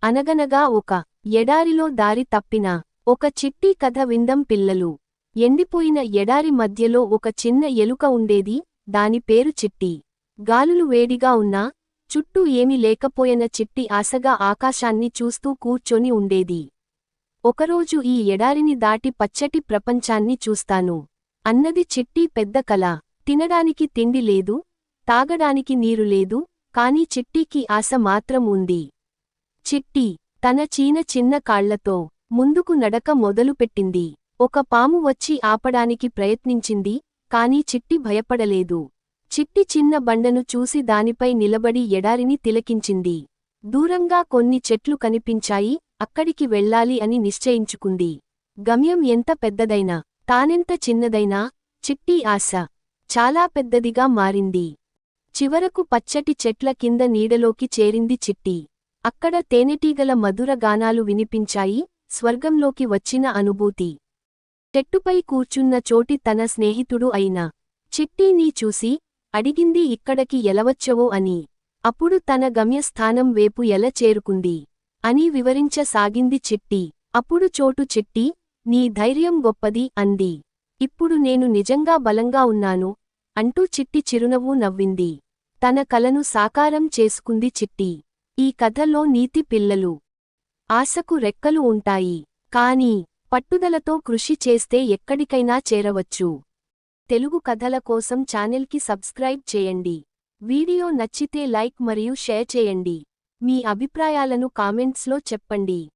అనగనగా ఒక ఎడారిలో దారి తప్పిన ఒక చిట్టి కథ విందం పిల్లలు. ఎండిపోయిన ఎడారి మధ్యలో ఒక చిన్న ఎలుక ఉండేది, దాని పేరు చిట్టి. గాలులు వేడిగా ఉన్నా, చుట్టూ ఏమీ లేకపోయిన చిట్టి ఆశగా ఆకాశాన్ని చూస్తూ కూర్చొని ఉండేది. ఒకరోజు ఈ ఎడారిని దాటి పచ్చటి ప్రపంచాన్ని చూస్తాను అన్నది చిట్టి పెద్ద కల. తినడానికి తిండి లేదు, తాగడానికి నీరు లేదు, కానీ చిట్టికి ఆశ మాత్రం ఉంది. చిట్టి తన చిన్న కాళ్లతో ముందుకు నడక మొదలుపెట్టింది. ఒక పాము వచ్చి ఆపడానికి ప్రయత్నించింది, కాని చిట్టి భయపడలేదు. చిట్టి చిన్న బండను చూసి దానిపై నిలబడి ఎడారిని తిలకించింది. దూరంగా కొన్ని చెట్లు కనిపించాయి, అక్కడికి వెళ్ళాలి అని నిశ్చయించుకుంది. గమ్యం ఎంత పెద్దదైనా, తానెంత చిన్నదైనా, చిట్టి ఆశ చాలా పెద్దదిగా మారింది. చివరకు పచ్చటి చెట్ల కింద నీడలోకి చేరింది చిట్టి. అక్కడ తేనెటీగల మధుర గానాలు వినిపించాయి, స్వర్గంలోకి వచ్చిన అనుభూతి. చెట్టుపై కూర్చున్న చోటి తన స్నేహితుడు అయిన చిట్టీని చూసి అడిగింది ఇక్కడికి ఎలవచ్చవో అని. అప్పుడు తన గమ్యస్థానం వేపు ఎలా చేరుకుంది అని వివరించసాగింది చిట్టి. అప్పుడు చోటు చిట్టి, నీ ధైర్యం గొప్పది అంది. ఇప్పుడు నేను నిజంగా బలంగా ఉన్నాను అంటూ చిట్టి చిరునవ్వు నవ్వింది. తన కలను సాకారం చేసుకుంది చిట్టి. ఈ కథలో నీతి పిల్లలు. ఆశకు రెక్కలు ఉంటాయి, కానీ పట్టుదలతో కృషి చేస్తే ఎక్కడికైనా చేరవచ్చు. తెలుగు కథల కోసం ఛానెల్కి సబ్స్క్రైబ్ చేయండి. వీడియో నచ్చితే లైక్ మరియు షేర్ చేయండి. మీ అభిప్రాయాలను కామెంట్స్లో చెప్పండి.